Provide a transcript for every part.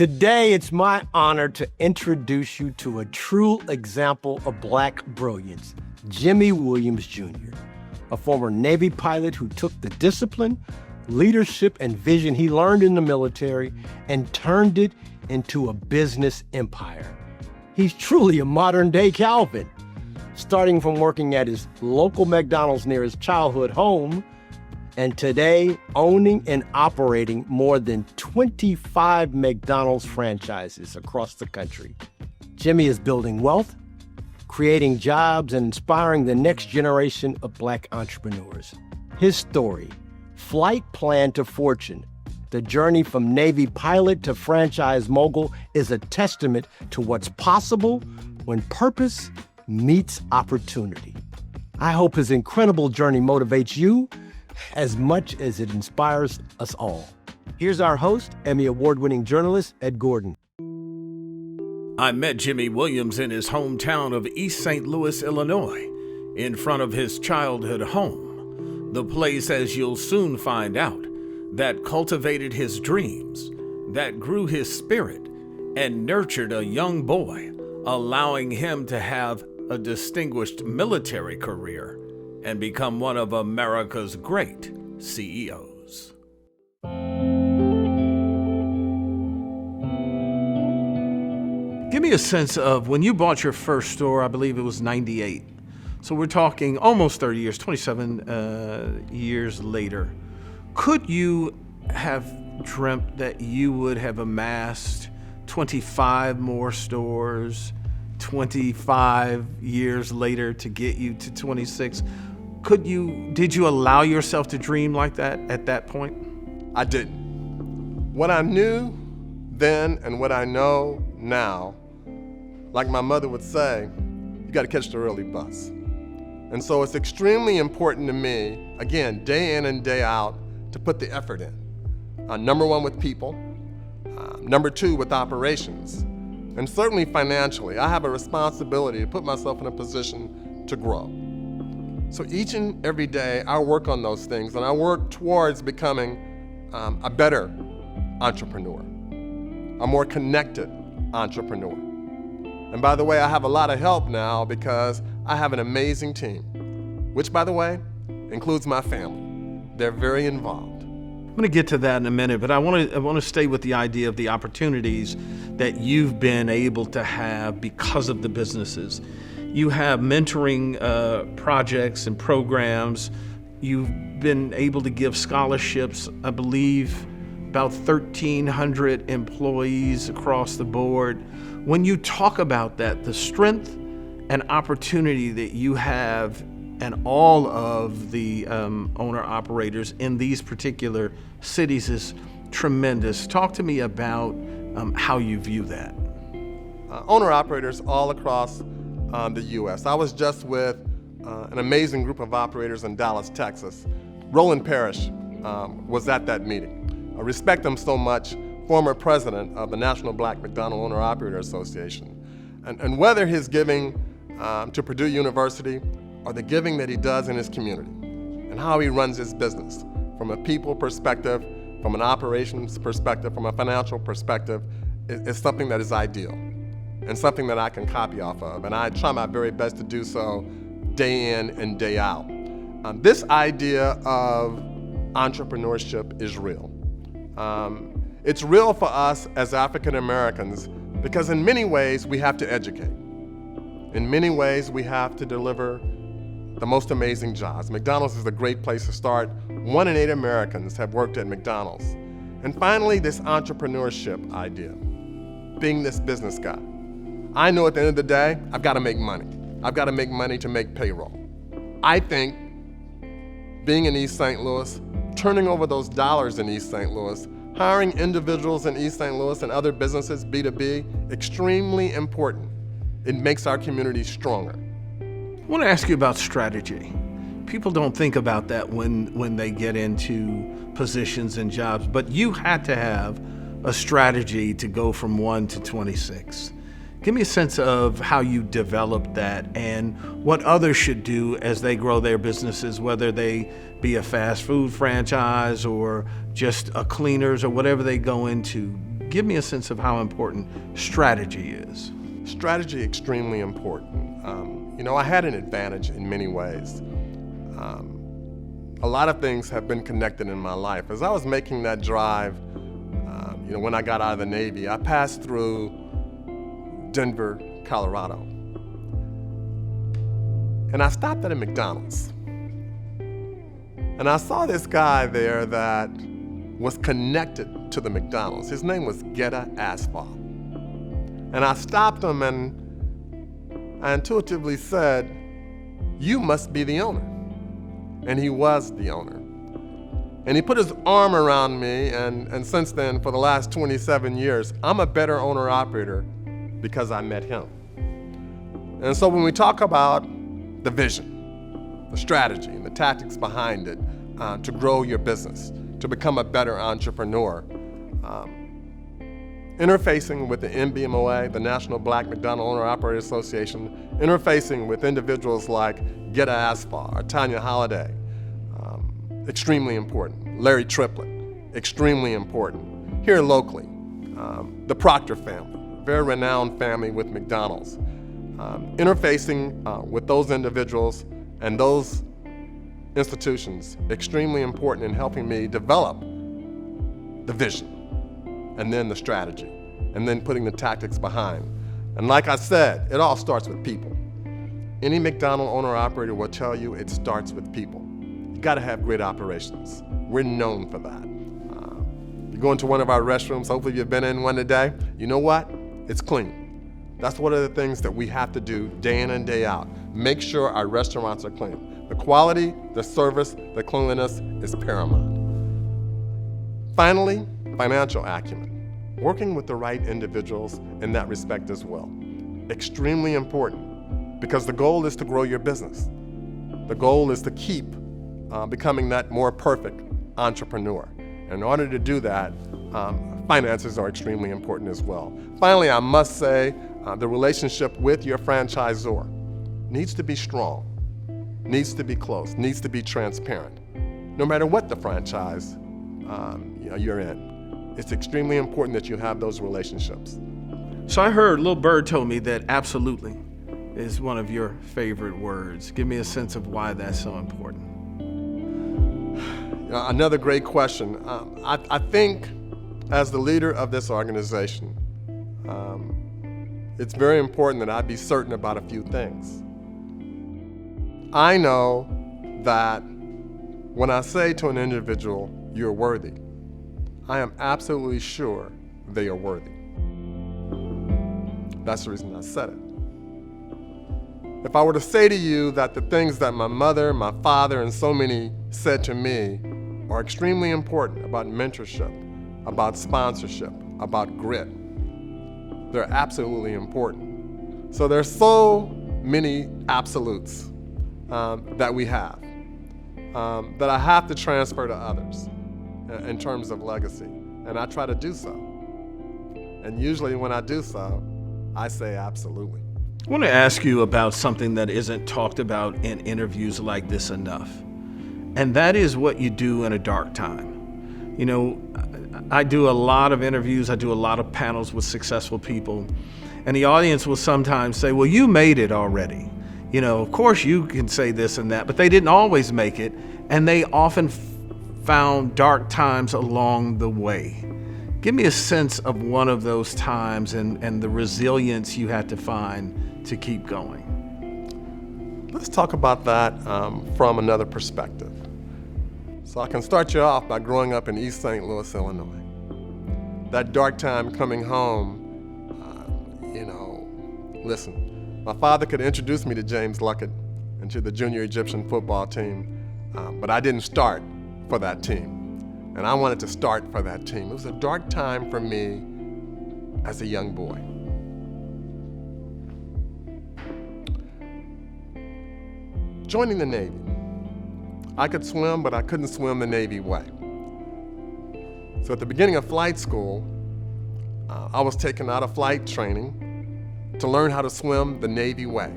Today, it's my honor to introduce you to a true example of Black brilliance, Jimmy Williams Jr., a former Navy pilot who took the discipline, leadership, and vision he learned in the military and turned it into a business empire. He's truly a modern-day Calvin, starting from working at his local McDonald's near his childhood home, and today owning and operating more than 25 McDonald's franchises across the country. Jimmy is building wealth, creating jobs, and inspiring the next generation of Black entrepreneurs. His story, Flight Plan to Fortune, the journey from Navy pilot to franchise mogul, is a testament to what's possible when purpose meets opportunity. I hope his incredible journey motivates you as much as it inspires us all. Here's our host, Emmy Award-winning journalist, Ed Gordon. I met Jimmy Williams in his hometown of East St. Louis, Illinois, in front of his childhood home. The place, as you'll soon find out, that cultivated his dreams, that grew his spirit, and nurtured a young boy, allowing him to have a distinguished military career and become one of America's great CEOs. Give me a sense of when you bought your first store. I believe it was 98. So we're talking almost 30 years, 27 years later. Could you have dreamt that you would have amassed 25 more stores 25 years later to get you to 26? Did you allow yourself to dream like that at that point? I didn't. What I knew then and what I know now, like my mother would say, you got to catch the early bus. And so it's extremely important to me, again, day in and day out, to put the effort in. Number one, with people. Number two, with operations. And certainly financially, I have a responsibility to put myself in a position to grow. So each and every day, I work on those things, and I work towards becoming a better entrepreneur, a more connected entrepreneur. And by the way, I have a lot of help now because I have an amazing team, which, by the way, includes my family. They're very involved. I'm going to get to that in a minute, but I want to stay with the idea of the opportunities that you've been able to have because of the businesses. You have mentoring projects and programs. You've been able to give scholarships, I believe, about 1,300 employees across the board. When you talk about that, the strength and opportunity that you have and all of the owner-operators in these particular cities is tremendous. Talk to me about how you view that. Owner-operators all across the U.S. I was just with an amazing group of operators in Dallas, Texas. Roland Parrish was at that meeting. I respect him so much, former president of the National Black McDonald Owner-Operator Association. And whether his giving to Purdue University or the giving that he does in his community and how he runs his business from a people perspective, from an operations perspective, from a financial perspective, is something that is ideal and something that I can copy off of. And I try my very best to do so day in and day out. This idea of entrepreneurship is real. It's real for us as African Americans because in many ways we have to educate. In many ways we have to deliver the most amazing jobs. McDonald's is a great place to start. 1 in 8 Americans have worked at McDonald's. And finally, this entrepreneurship idea, being this business guy. I know at the end of the day, I've got to make money. I've got to make money to make payroll. I think being in East St. Louis, turning over those dollars in East St. Louis, hiring individuals in East St. Louis and other businesses, B2B, extremely important. It makes our community stronger. I want to ask you about strategy. People don't think about that when they get into positions and jobs, but you had to have a strategy to go from 1 to 26. Give me a sense of how you developed that and what others should do as they grow their businesses, whether they be a fast food franchise or just a cleaners or whatever they go into. Give me a sense of how important strategy is. Strategy extremely important. I had an advantage in many ways. A lot of things have been connected in my life. As I was making that drive, when I got out of the Navy, I passed through Denver, Colorado. And I stopped at a McDonald's. And I saw this guy there that was connected to the McDonald's. His name was Geta Asphalt. And I stopped him and I intuitively said, "You must be the owner." And he was the owner. And he put his arm around me, and since then, for the last 27 years, I'm a better owner-operator because I met him. And so when we talk about the vision, the strategy, and the tactics behind it to grow your business, to become a better entrepreneur, interfacing with the NBMOA, the National Black McDonald Owner-Operator Association, interfacing with individuals like Geta Asphalt or Tanya Holliday, extremely important. Larry Triplett, extremely important. Here locally, the Proctor family, very renowned family with McDonald's. Interfacing with those individuals and those institutions, extremely important in helping me develop the vision, and then the strategy, and then putting the tactics behind. And like I said, it all starts with people. Any McDonald owner-operator will tell you it starts with people. You gotta have great operations. We're known for that. You go into one of our restrooms, hopefully you've been in one today, you know what? It's clean. That's one of the things that we have to do day in and day out. Make sure our restaurants are clean. The quality, the service, the cleanliness is paramount. Finally, financial acumen. Working with the right individuals in that respect as well. Extremely important, because the goal is to grow your business. The goal is to keep becoming that more perfect entrepreneur. In order to do that, finances are extremely important as well. Finally, I must say, the relationship with your franchisor needs to be strong, needs to be close, needs to be transparent. No matter what the franchise you're in, it's extremely important that you have those relationships. So I heard Lil Bird told me that absolutely is one of your favorite words. Give me a sense of why that's so important. Another great question. I think as the leader of this organization, it's very important that I be certain about a few things. I know that when I say to an individual, "You're worthy," I am absolutely sure they are worthy. That's the reason I said it. If I were to say to you that the things that my mother, my father, and so many said to me are extremely important about mentorship, about sponsorship, about grit, they're absolutely important. So there's so many absolutes that we have that I have to transfer to others in terms of legacy, and I try to do so. And usually when I do so, I say absolutely. I want to ask you about something that isn't talked about in interviews like this enough, and that is what you do in a dark time. I do a lot of interviews, I do a lot of panels with successful people, and the audience will sometimes say, "Well, you made it already. Of course you can say this and that," but they didn't always make it, and they often found dark times along the way. Give me a sense of one of those times and the resilience you had to find to keep going. Let's talk about that from another perspective. So I can start you off by growing up in East St. Louis, Illinois. That dark time coming home, listen, my father could introduce me to James Luckett and to the junior Egyptian football team, but I didn't start for that team. And I wanted to start for that team. It was a dark time for me as a young boy. Joining the Navy. I could swim, but I couldn't swim the Navy way. So at the beginning of flight school, I was taken out of flight training to learn how to swim the Navy way.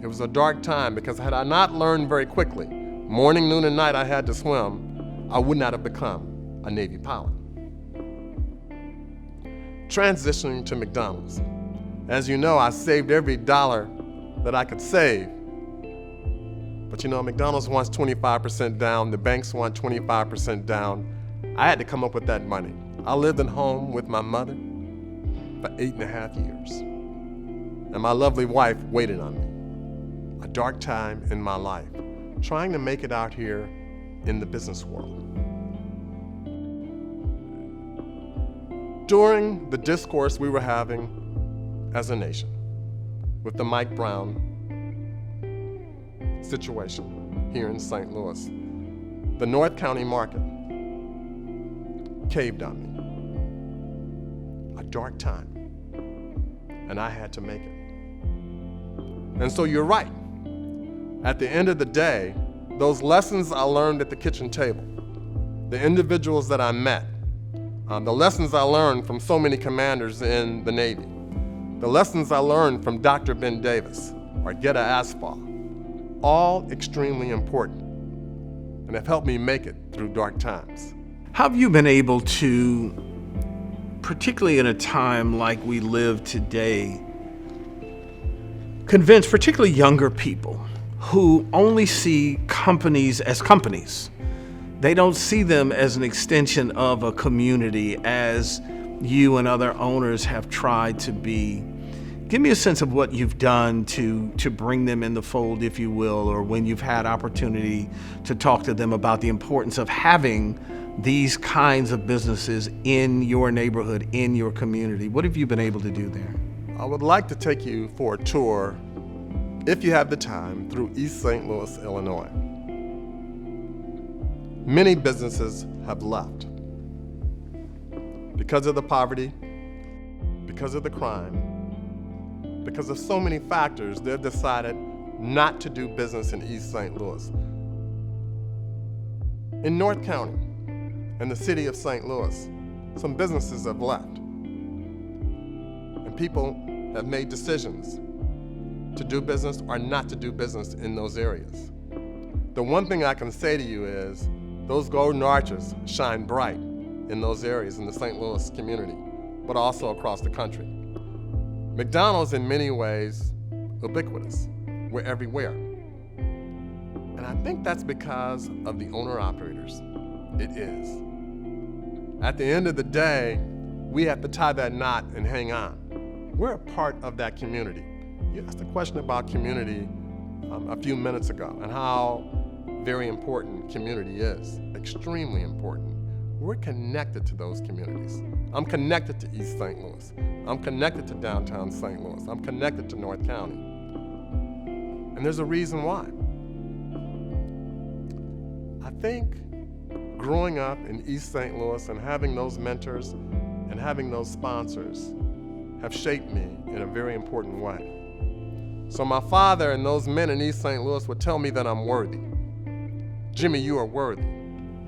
It was a dark time because had I not learned very quickly, morning, noon, and night I had to swim, I would not have become a Navy pilot. transitioning to McDonald's. As you know, I saved every dollar that I could save. But you know, McDonald's wants 25% down, the banks want 25% down. I had to come up with that money. I lived at home with my mother for 8.5 years. And my lovely wife waited on me. A dark time in my life, trying to make it out here in the business world. During the discourse we were having as a nation with the Mike Brown situation here in St. Louis, the North County market caved on me. A dark time, and I had to make it. And so you're right. At the end of the day, those lessons I learned at the kitchen table, the individuals that I met, the lessons I learned from so many commanders in the Navy, the lessons I learned from Dr. Ben Davis or Geta Asphalt, all extremely important and have helped me make it through dark times. How have you been able to, particularly in a time like we live today, convince particularly younger people who only see companies as companies? They don't see them as an extension of a community as you and other owners have tried to be. Give me a sense of what you've done to bring them in the fold, if you will, or when you've had opportunity to talk to them about the importance of having these kinds of businesses in your neighborhood, in your community. What have you been able to do there? I would like to take you for a tour, if you have the time, through East St. Louis, Illinois. Many businesses have left because of the poverty, because of the crime, because of so many factors. They've decided not to do business in East St. Louis. In North County and the city of St. Louis, some businesses have left, and people have made decisions to do business or not to do business in those areas. The one thing I can say to you is those golden arches shine bright in those areas in the St. Louis community, but also across the country. McDonald's in many ways ubiquitous. We're everywhere. And I think that's because of the owner-operators. It is. At the end of the day, we have to tie that knot and hang on. We're a part of that community. You asked a question about community a few minutes ago and how very important community is, extremely important. We're connected to those communities. I'm connected to East St. Louis. I'm connected to downtown St. Louis. I'm connected to North County. And there's a reason why. I think growing up in East St. Louis and having those mentors and having those sponsors have shaped me in a very important way. So my father and those men in East St. Louis would tell me that I'm worthy. Jimmy, you are worthy.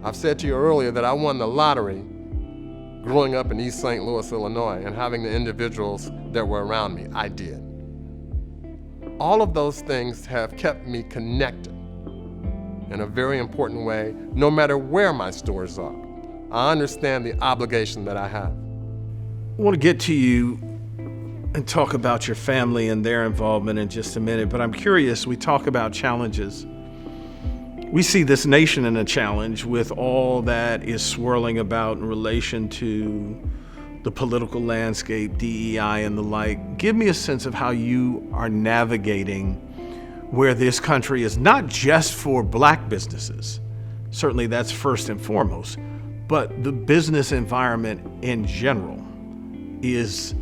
I've said to you earlier that I won the lottery growing up in East St. Louis, Illinois, and having the individuals that were around me. I did. All of those things have kept me connected in a very important way, no matter where my stores are. I understand the obligation that I have. I want to get to you and talk about your family and their involvement in just a minute, but I'm curious, we talk about challenges. We see this nation in a challenge with all that is swirling about in relation to the political landscape, DEI and the like. Give me a sense of how you are navigating where this country is not just for Black businesses. Certainly that's first and foremost, but the business environment in general is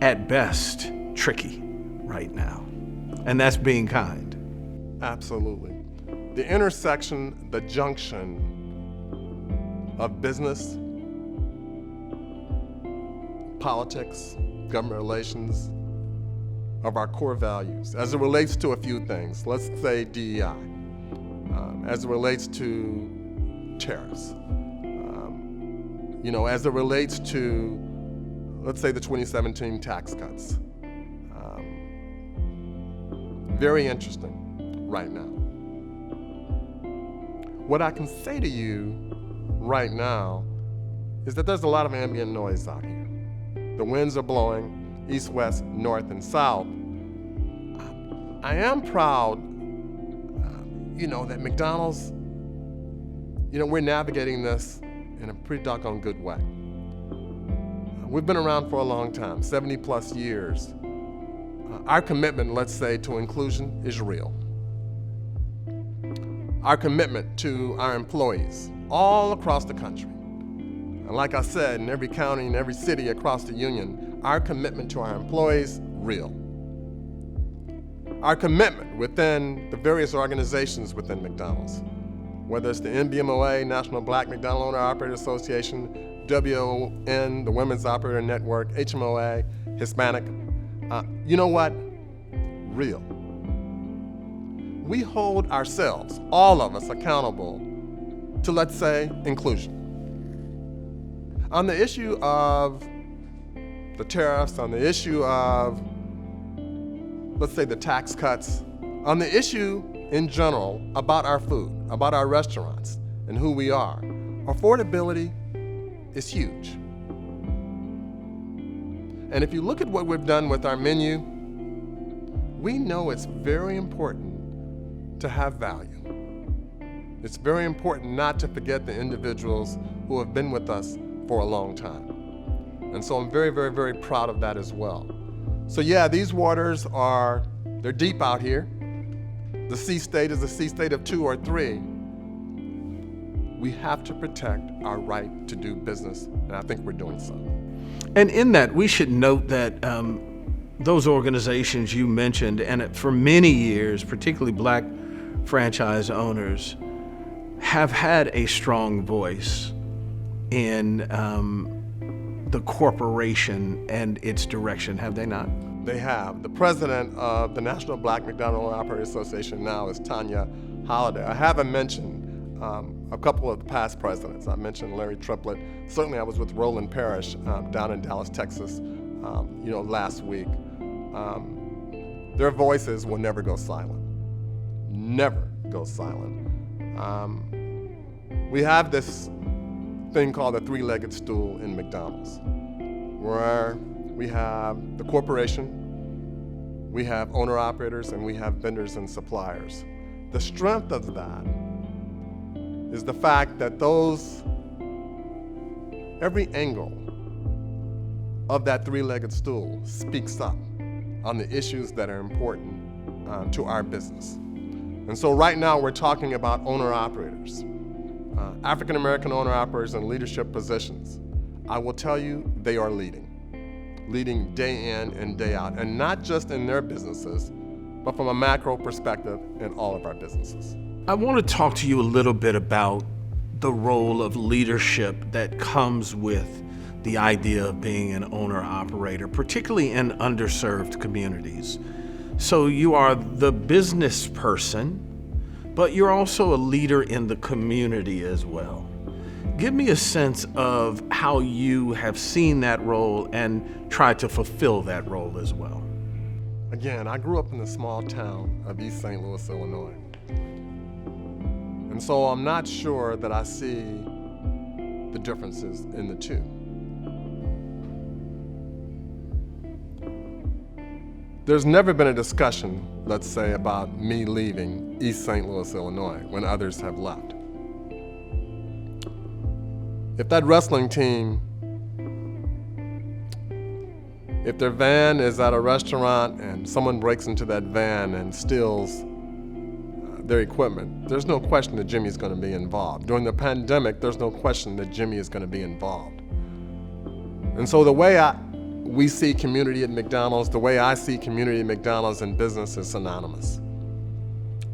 at best tricky right now. And that's being kind. Absolutely. The intersection, the junction of business, politics, government relations, of our core values as it relates to a few things. Let's say DEI, as it relates to tariffs, as it relates to, let's say, the 2017 tax cuts. Very interesting right now. What I can say to you right now is that there's a lot of ambient noise out here. the winds are blowing east, west, north, and south. I am proud, that McDonald's, we're navigating this in a pretty doggone good way. We've been around for a long time, 70 plus years. Our commitment, let's say, to inclusion is real. Our commitment to our employees all across the country. And like I said, in every county, in every city across the union, our commitment to our employees, real. Our commitment within the various organizations within McDonald's, whether it's the NBMOA, National Black McDonald Owner Operator Association, WON, the Women's Operator Network, HMOA, Hispanic, you know what? Real. We hold ourselves, all of us, accountable to, let's say, inclusion. On the issue of the tariffs, on the issue of, let's say, the tax cuts, on the issue in general about our food, about our restaurants, and who we are, affordability is huge. And if you look at what we've done with our menu, we know it's very important to have value. It's very important not to forget the individuals who have been with us for a long time. And so I'm very, very, very proud of that as well. So yeah, these waters they're deep out here. The sea state is a sea state of 2 or 3. We have to protect our right to do business, and I think we're doing so. And in that, we should note that those organizations you mentioned, and for many years, particularly black franchise owners, have had a strong voice in the corporation and its direction, have they not? They have. The president of the National Black McDonald Owner Operator Association now is Tanya Holliday. I haven't mentioned a couple of the past presidents. I mentioned Larry Triplett. Certainly I was with Roland Parrish down in Dallas, Texas, last week. Their voices will never go silent. Never go silent. We have this thing called the 3-legged stool in McDonald's, where we have the corporation, we have owner-operators, and we have vendors and suppliers. The strength of that is the fact that every angle of that 3-legged stool speaks up on the issues that are important to our business. And so right now we're talking about owner-operators, African-American owner-operators in leadership positions. I will tell you, they are leading day in and day out, and not just in their businesses, but from a macro perspective in all of our businesses. I want to talk to you a little bit about the role of leadership that comes with the idea of being an owner-operator, particularly in underserved communities. So you are the business person, but you're also a leader in the community as well. Give me a sense of how you have seen that role and tried to fulfill that role as well. Again, I grew up in the small town of East St. Louis, Illinois. And so I'm not sure that I see the differences in the two. There's never been a discussion, let's say, about me leaving East St. Louis, Illinois, when others have left. If that wrestling team, if their van is at a restaurant and someone breaks into that van and steals their equipment, there's no question that Jimmy's going to be involved. During the pandemic, there's no question that Jimmy is going to be involved. And so the way we see community at McDonald's, the way I see community at McDonald's and business is synonymous.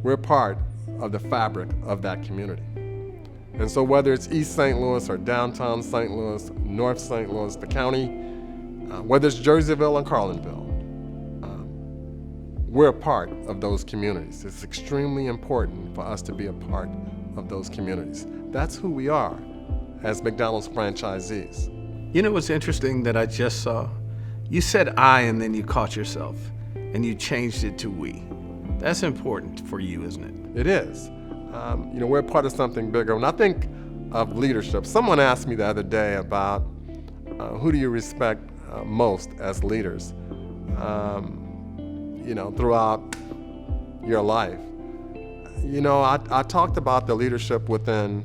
We're part of the fabric of that community. And so whether it's East St. Louis or downtown St. Louis, North St. Louis, the county, whether it's Jerseyville or Carlinville, we're a part of those communities. It's extremely important for us to be a part of those communities. That's who we are as McDonald's franchisees. You know what's interesting that I just saw? You said I and then you caught yourself and you changed it to we. That's important for you, isn't it? It is. We're part of something bigger. When I think of leadership, someone asked me the other day about who do you respect most as leaders, throughout your life. I talked about the leadership within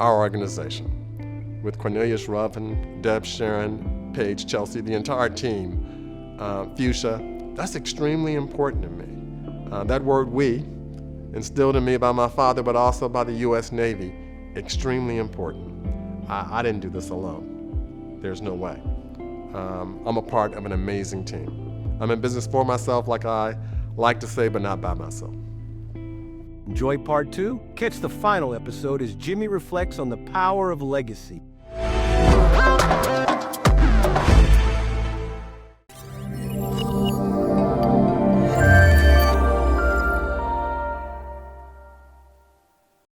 our organization with Cornelius Ruffin, Deb Sharon, Paige, Chelsea, the entire team, Fuchsia. That's extremely important to me. That word "we," instilled in me by my father, but also by the U.S. Navy, extremely important. I didn't do this alone. There's no way. I'm a part of an amazing team. I'm in business for myself, like I like to say, but not by myself. Enjoy part 2? Catch the final episode as Jimmy reflects on the power of legacy.